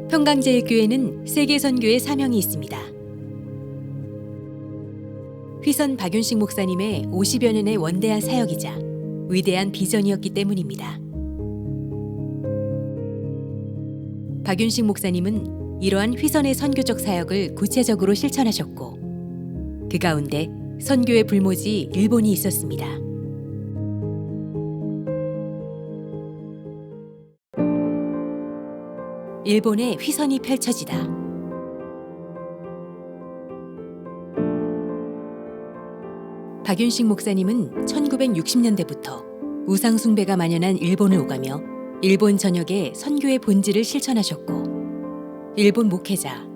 평강제일교회는 세계 선교의 사명이 있습니다. 휘선 박윤식 목사님의 50여 년의 원대한 사역이자 위대한 비전이었기 때문입니다. 박윤식 목사님은 이러한 휘선의 선교적 사역을 구체적으로 실천하셨고, 그 가운데 선교의 불모지 일본이 있었습니다. 일본의 휘선이 펼쳐지다. 박윤식 목사님은 1960년대부터 우상 숭배가 만연한 일본을 오가며 일본 전역에 선교의 본질을 실천하셨고, 일본 목회자,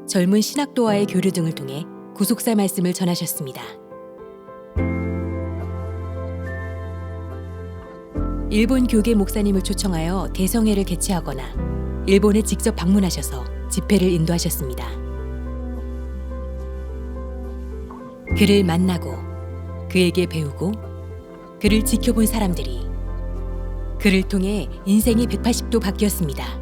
젊은 신학도와의 교류 등을 통해 구속사 말씀을 전하셨습니다. 일본 교계 목사님을 초청하여 대성회를 개최하거나 일본에 직접 방문하셔서 집회를 인도하셨습니다. 그를 만나고 그에게 배우고 그를 지켜본 사람들이 그를 통해 인생이 180도 바뀌었습니다.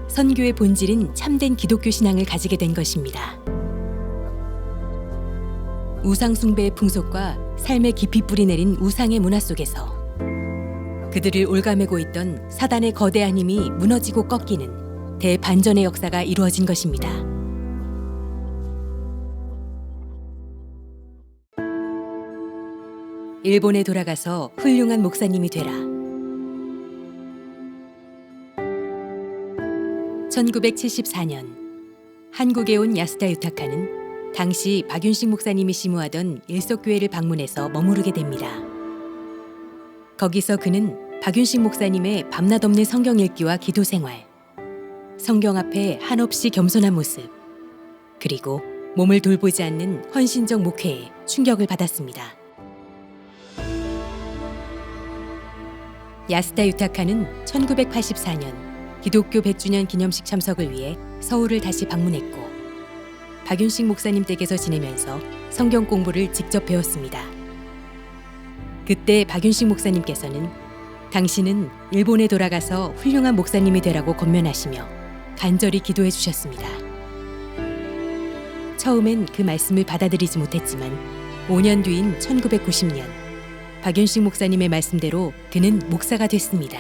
선교의 본질인 참된 기독교 신앙을 가지게 된 것입니다. 우상 숭배의 풍속과 삶에 깊이 뿌리내린 우상의 문화 속에서 그들을 올가매고 있던 사단의 거대한 힘이 무너지고 꺾이는 대반전의 역사가 이루어진 것입니다. 일본에 돌아가서 훌륭한 목사님이 되라. 1974년 한국에 온 야스다 유타카는 당시 박윤식 목사님이 심우하던 일석교회를 방문해서 머무르게 됩니다. 거기서 그는 박윤식 목사님의 밤낮 없는 성경 읽기와 기도 생활, 성경 앞에 한없이 겸손한 모습, 그리고 몸을 돌보지 않는 헌신적 목회에 충격을 받았습니다. 야스다 유타카는 1984년 기독교 100주년 기념식 참석을 위해 서울을 다시 방문했고, 박윤식 목사님 댁에서 지내면서 성경 공부를 직접 배웠습니다. 그때 박윤식 목사님께서는 당신은 일본에 돌아가서 훌륭한 목사님이 되라고 권면하시며 간절히 기도해 주셨습니다. 처음엔 그 말씀을 받아들이지 못했지만 5년 뒤인 1990년 박윤식 목사님의 말씀대로 그는 목사가 됐습니다.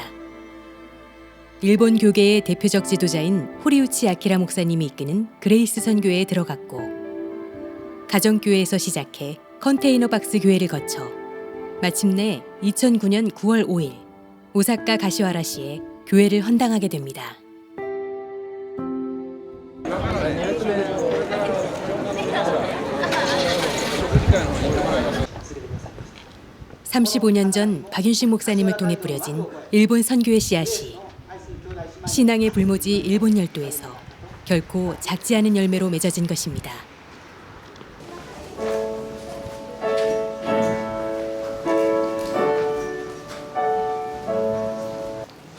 일본 교계의 대표적 지도자인 호리우치 아키라 목사님이 이끄는 그레이스 선교회에 들어갔고, 가정교회에서 시작해 컨테이너 박스 교회를 거쳐 마침내 2009년 9월 5일 오사카 가시와라시에 교회를 헌당하게 됩니다. (35년) 전 박윤식 목사님을 통해 뿌려진 일본 선교의 씨앗이 신앙의 불모지 일본 열도에서 결코 작지 않은 열매로 맺어진 것입니다.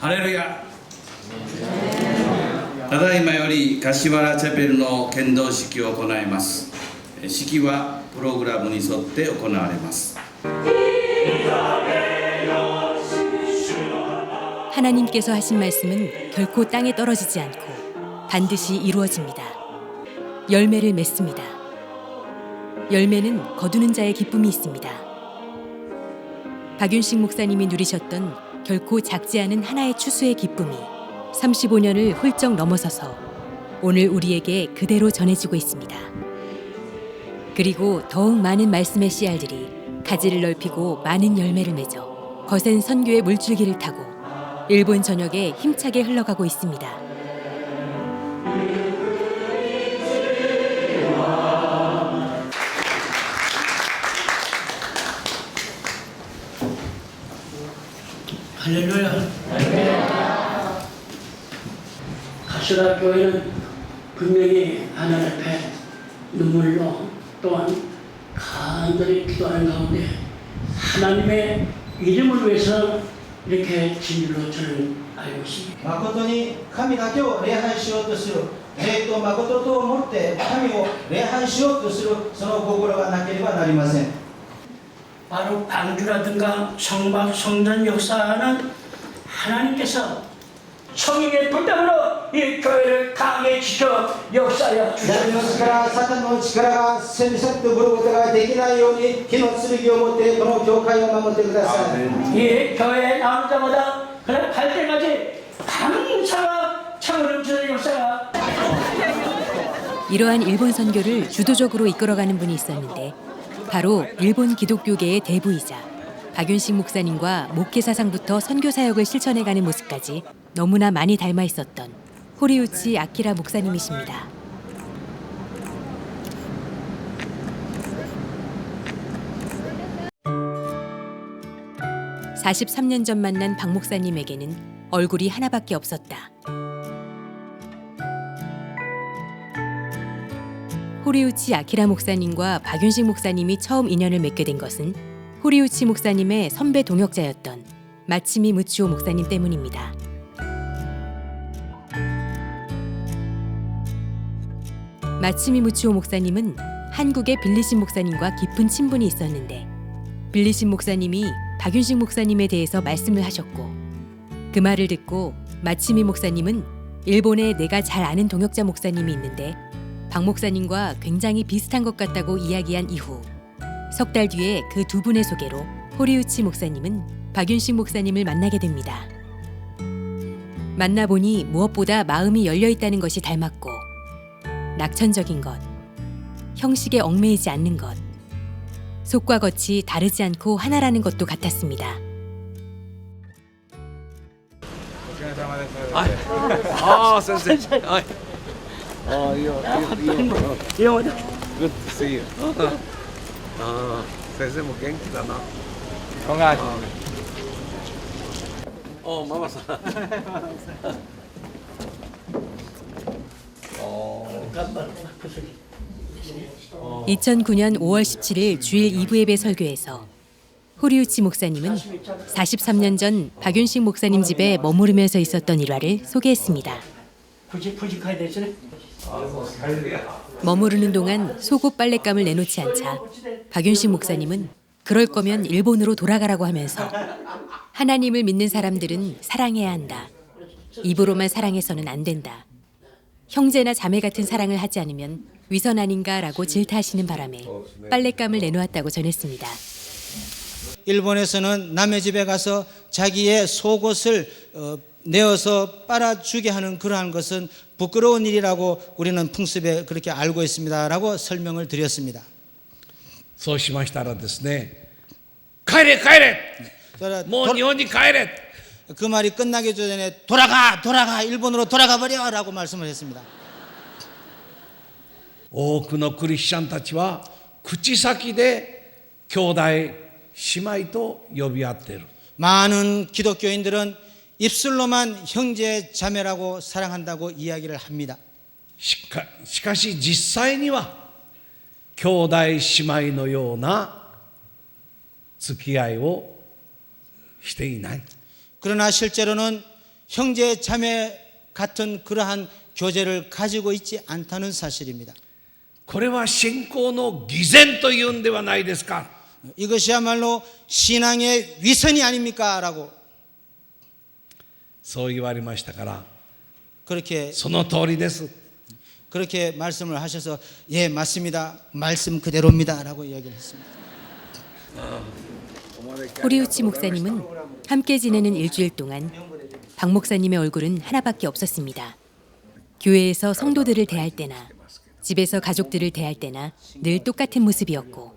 할렐루야. ただいまより柏原チャペルの献堂式を行います。式はプログラムに沿って行われます。 하나님께서 하신 말씀은 결코 땅에 떨어지지 않고 반드시 이루어집니다. 열매를 맺습니다. 열매는 거두는 자의 기쁨이 있습니다. 박윤식 목사님이 누리셨던 결코 작지 않은 하나의 추수의 기쁨이 35년을 훌쩍 넘어서서 오늘 우리에게 그대로 전해지고 있습니다. 그리고 더욱 많은 말씀의 씨알들이 가지를 넓히고 많은 열매를 맺어 거센 선교의 물줄기를 타고 일본 전역에 힘차게 흘러가고 있습니다. 할렐루야. 가시라 교회는 분명히 하나님 앞에 눈물로 또한 간절히 기도하는 가운데 하나님의 이름을 위해서 이렇게 진리로 저는 알고 있습니다. 誠に神だけを礼拝しようとする、誠と思って神を礼拝しようとするその心がなければなりません。 바로 방주라든가 성막 성전 역사는 하나님께서 성령의 불담으로 이 교회를 강하게 지켜 역사하여 誰 주시옵소서. の力、サタンの力が戦争とぶることができないように火の剣を持ってこの教会を守ってください。 이 교회에 나오는 자마다 그날 갈 때까지 감사와 창을 주는 역사가 이러한 일본 선교를 주도적으로 이끌어가는 분이 있었는데 바로 일본 기독교계의 대부이자 박윤식 목사님과 목회 사상부터 선교 사역을 실천해가는 모습까지 너무나 많이 닮아 있었던 호리우치 아키라 목사님이십니다. (43년) 전 만난 박 목사님에게는 얼굴이 하나밖에 없었다. 호리우치 아키라 목사님과 박윤식 목사님이 처음 인연을 맺게 된 것은 호리우치 목사님의 선배 동역자였던 마치미 무치오 목사님 때문입니다. 마치미 무치오 목사님은 한국의 빌리신 목사님과 깊은 친분이 있었는데 빌리신 목사님이 박윤식 목사님에 대해서 말씀을 하셨고 그 말을 듣고 마치미 목사님은 일본에 내가 잘 아는 동역자 목사님이 있는데 박 목사님과 굉장히 비슷한 것 같다고 이야기한 이후 석 달 뒤에 그 두 분의 소개로 호리우치 목사님은 박윤식 목사님을 만나게 됩니다. 만나보니 무엇보다 마음이 열려있다는 것이 닮았고 낙천적인 것, 형식에 얽매이지 않는 것, 속과 겉이 다르지 않고 하나라는 것도 같았습니다. ああ、先生。はい。ああ、いいよ、いいよ、いいよ。いやまだ Good to see you. ああ、先生も元気だな。 건강하시 마마さん。 2009년 5월 17일 주일 2부 예배 설교에서 호리우치 목사님은 43년 전 박윤식 목사님 집에 머무르면서 있었던 일화를 소개했습니다. 부직하야 되시네. 머무르는 동안 속옷 빨랫감을 내놓지 않자 박윤식 목사님은 그럴 거면 일본으로 돌아가라고 하면서 하나님을 믿는 사람들은 사랑해야 한다. 입으로만 사랑해서는 안 된다. 형제나 자매 같은 사랑을 하지 않으면 위선 아닌가라고 질타하시는 바람에 빨랫감을 내놓았다고 전했습니다. 일본에서는 남의 집에 가서 자기의 속옷을 내어서 빨아주게 하는 그러한 것은 부끄러운 일이라고 우리는 풍습에 그렇게 알고 있습니다라고 설명을 드렸습니다. そうしましたらですね、帰れ帰れ、もう日本に帰れ。 그 말이 끝나기 전에 돌아가 일본으로 돌아가 버려라고 말씀을 했습니다. 多くのクリスチャンたちは口先で兄弟姉妹と呼び合っている。 많은 기독교인들은 입술로만 형제 자매라고 사랑한다고 이야기를 합니다. しかし実際には兄弟姉妹のような付き合いをしていない。 그러나 실제로는 형제 자매 같은 그러한 교제를 가지고 있지 않다는 사실입니다. これは信仰の偽善というんではないですか。 이것이야말로 신앙의 위선이 아닙니까? 라고 そう言われましたから、 그렇게 その通りです。 그렇게 말씀을 하셔서 예 맞습니다. 말씀 그대로입니다. 라고 이야기를 했습니다. 호리우치 목사님은 함께 지내는 일주일 동안 박 목사님의 얼굴은 하나밖에 없었습니다. 교회에서 성도들을 대할 때나 집에서 가족들을 대할 때나 늘 똑같은 모습이었고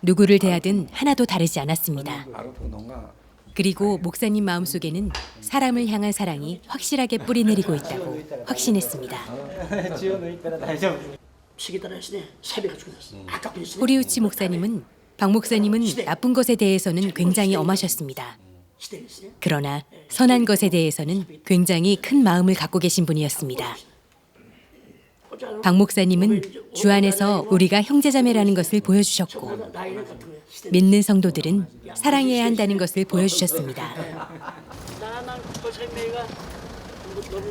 누구를 대하든 하나도 다르지 않았습니다. 그리고 목사님 마음속에는 사람을 향한 사랑이 확실하게 뿌리내리고 있다고 확신했습니다. 호리우치 목사님은 박 목사님은 나쁜 것에 대해서는 굉장히 엄하셨습니다. 그러나 선한 것에 대해서는 굉장히 큰 마음을 갖고 계신 분이었습니다. 박 목사님은 주 안에서 우리가 형제자매라는 것을 보여주셨고 믿는 성도들은 사랑해야 한다는 것을 보여주셨습니다.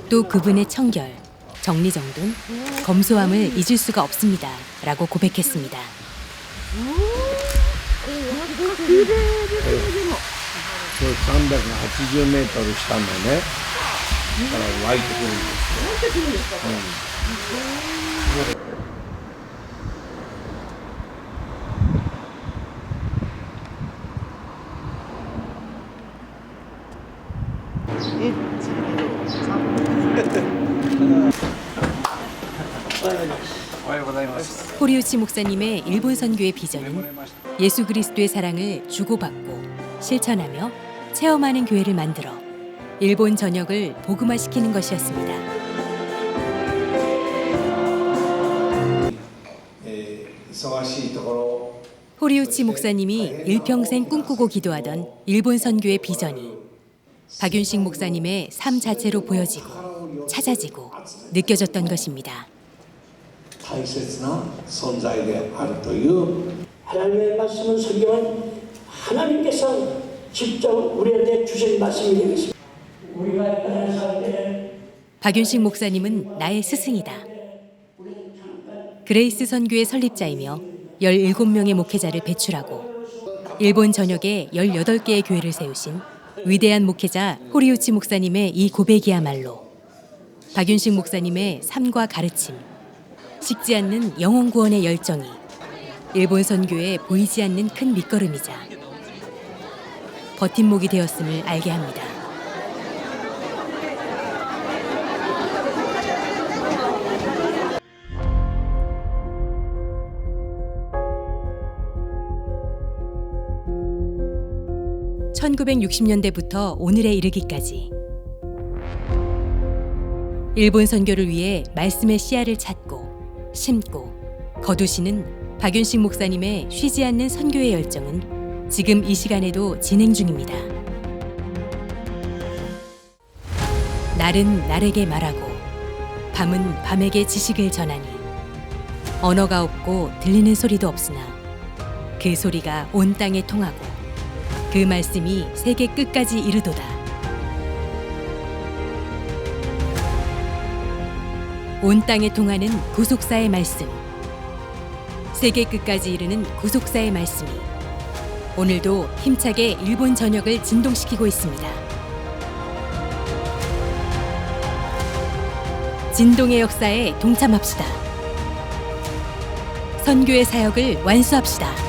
또 그분의 청결, 정리정돈, 검소함을 잊을 수가 없습니다. 라고 고백했습니다. 380メートル下のね湧いてくるんです。호리우치 목사님의 일본 선교의 비전은 예수 그리스도의 사랑을 주고받고 실천하며 체험하는 교회를 만들어 일본 전역을 복음화시키는 것이었습니다. 호리우치 목사님이 일평생 꿈꾸고 기도하던 일본 선교의 비전이 박윤식 목사님의 삶 자체로 보여지고 찾아지고 느껴졌던 것입니다. 大切な存在であるという 하나님의 말씀은 성경은 하나님께서 직접 우리한테 주신 말씀이 되겠습니다. 우리가 따라 살 때는 박윤식 목사님은 나의 스승이다. 그레이스 선교의 설립자이며 17명의 목회자를 배출하고 일본 전역에 18개의 교회를 세우신 위대한 목회자 호리우치 목사님의 이 고백이야말로 박윤식 목사님의 삶과 가르침, 식지 않는 영혼 구원의 열정이 일본 선교에 보이지 않는 큰 밑거름이자 버팀목이 되었음을 알게 합니다. (1960년대부터) 오늘에 이르기까지 일본 선교를 위해 말씀의 씨앗을 찾고 심고 거두시는 박윤식 목사님의 쉬지 않는 선교의 열정은 지금 이 시간에도 진행 중입니다. 날은 날에게 말하고 밤은 밤에게 지식을 전하니 언어가 없고 들리는 소리도 없으나 그 소리가 온 땅에 통하고 그 말씀이 세계 끝까지 이르도다. 온 땅에 통하는 구속사의 말씀, 세계 끝까지 이르는 구속사의 말씀이 오늘도 힘차게 일본 전역을 진동시키고 있습니다. 진동의 역사에 동참합시다. 선교의 사역을 완수합시다.